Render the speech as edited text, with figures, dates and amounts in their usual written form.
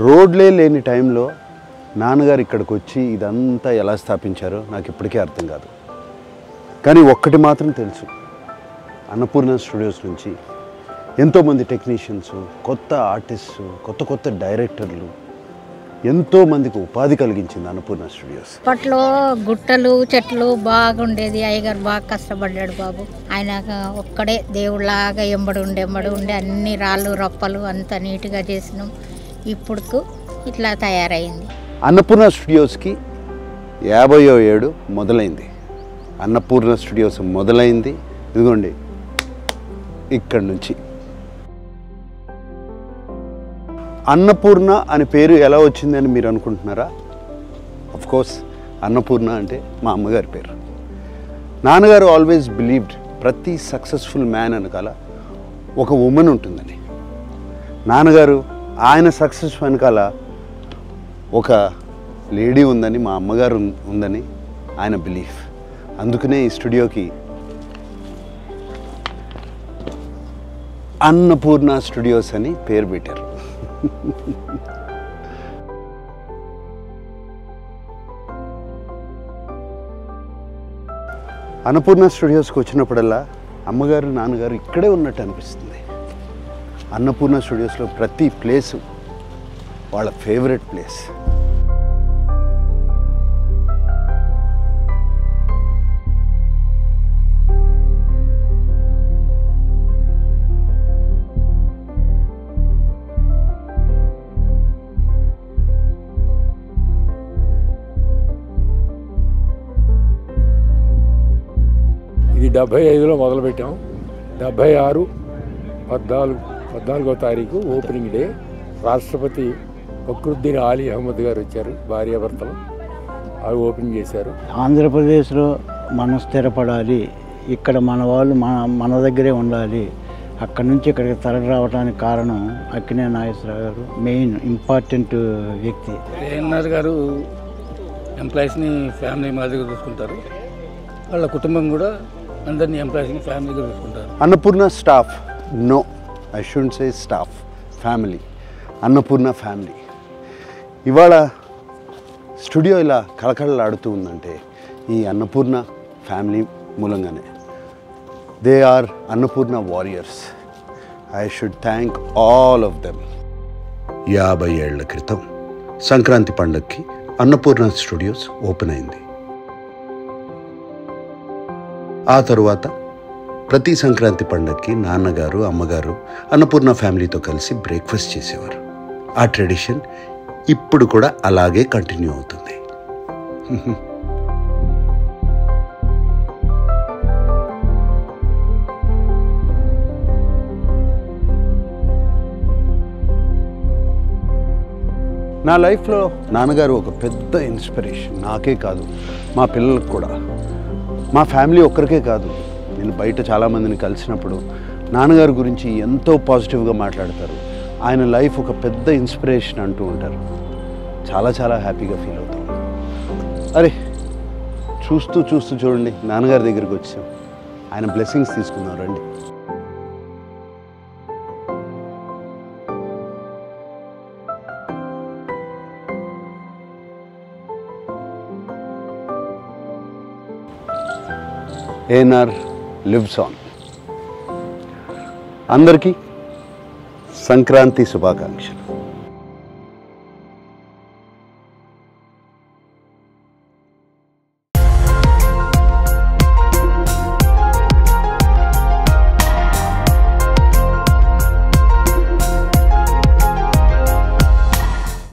రోడ్లే లేని టైంలో నాన్నగారు ఇక్కడికి వచ్చి ఇదంతా ఎలా స్థాపించారో నాకు ఇప్పటికీ అర్థం కాదు. కానీ ఒక్కటి మాత్రం తెలుసు, అన్నపూర్ణ స్టూడియోస్ నుంచి ఎంతోమంది టెక్నీషియన్స్, కొత్త ఆర్టిస్టు, కొత్త డైరెక్టర్లు, ఎంతోమందికి ఉపాధి కలిగించింది అన్నపూర్ణ స్టూడియోస్. అప్పట్లో గుట్టలు చెట్లు బాగుండేది. అయ్యగారు బాగా కష్టపడ్డాడు బాబు. ఆయన ఒక్కడే దేవుళ్ళలాగా ఎంబడి ఉండి అన్ని రాళ్ళు రప్పలు అంత నీట్గా చేసినాం. ఇప్పుడు ఇట్లా తయారైంది. అన్నపూర్ణ స్టూడియోస్కి 50వ ఏడు మొదలైంది. అన్నపూర్ణ స్టూడియోస్ మొదలైంది ఇదిగోండి ఇక్కడి నుంచి. అన్నపూర్ణ అనే పేరు ఎలా వచ్చిందని మీరు అనుకుంటున్నారా? కోర్స్ అన్నపూర్ణ అంటే మా అమ్మగారి పేరు. నాన్నగారు ఆల్వేస్ బిలీవ్డ్ ప్రతి సక్సెస్ఫుల్ మ్యాన్ వెనకాల ఒక ఉమెన్ ఉంటుందని. నాన్నగారు ఆయన సక్సెస్ వెనకాల ఒక లేడీ ఉందని, మా అమ్మగారు ఉందని ఆయన బిలీఫ్. అందుకనే ఈ స్టూడియోకి అన్నపూర్ణ స్టూడియోస్ అని పేరు పెట్టారు. అన్నపూర్ణ స్టూడియోస్కి వచ్చినప్పుడల్లా అమ్మగారు నాన్నగారు ఇక్కడే ఉన్నట్టు అనిపిస్తుంది. అన్నపూర్ణ స్టూడియోస్లో ప్రతి ప్లేసు వాళ్ళ ఫేవరెట్ ప్లేస్. ఇది 75లో మొదలుపెట్టాం. 76 14వ తారీఖు ఓపెనింగ్ డే. రాష్ట్రపతి ఫక్రుద్దీన్ ఆలీ అహ్మద్ గారు వచ్చారు, భార్యాభర్తలు. అవి ఓపెన్ చేశారు. ఆంధ్రప్రదేశ్లో మనం స్థిరపడాలి, ఇక్కడ మన వాళ్ళు మన దగ్గరే ఉండాలి, అక్కడి నుంచి ఇక్కడికి తరలి రావడానికి కారణం అక్కినేని నాగేశ్వరరావు గారు మెయిన్ ఇంపార్టెంట్ వ్యక్తి. ఏఎన్ఆర్ గారు ఎంప్లాయీస్ని ఫ్యామిలీ మాదిరిగా చూసుకుంటారు. వాళ్ళ కుటుంబం కూడా అందరినీ ఎంప్లాయీస్ని ఫ్యామిలీగా చూసుకుంటారు. Annapurna staff, no I shouldn't say staff, family. Annapurna family. ఇవాళ స్టూడియో ఇలా కళకళలాడుతూ ఉందంటే ఈ అన్నపూర్ణ ఫ్యామిలీ మూలంగానే. They are Annapurna warriors. I should thank all of them. 50 ఏళ్ల క్రితం సంక్రాంతి పండగకి అన్నపూర్ణ స్టూడియోస్ ఓపెన్ అయింది. ఆ తరువాత ప్రతి సంక్రాంతి పండగకి నాన్నగారు అమ్మగారు అన్నపూర్ణ ఫ్యామిలీతో కలిసి బ్రేక్ఫాస్ట్ చేసేవారు. ఆ ట్రెడిషన్ ఇప్పుడు కూడా అలాగే కంటిన్యూ అవుతుంది. నా లైఫ్లో నాన్నగారు ఒక పెద్ద ఇన్స్పిరేషన్. నాకే కాదు, మా పిల్లలకు కూడా. మా ఫ్యామిలీ ఒక్కరికే కాదు, నేను బయట చాలామందిని కలిసినప్పుడు నాన్నగారి గురించి ఎంతో పాజిటివ్గా మాట్లాడతారు. ఆయన లైఫ్ ఒక పెద్ద ఇన్స్పిరేషన్ అంటూ ఉంటారు. చాలా హ్యాపీగా ఫీల్ అవుతాం. అరే చూస్తూ చూడండి నాన్నగారి దగ్గరికి వచ్చాం. ఆయన బ్లెస్సింగ్స్ తీసుకుందాం రండి. ANR lives on. అందరికీ సంక్రాంతి శుభాకాంక్షలు.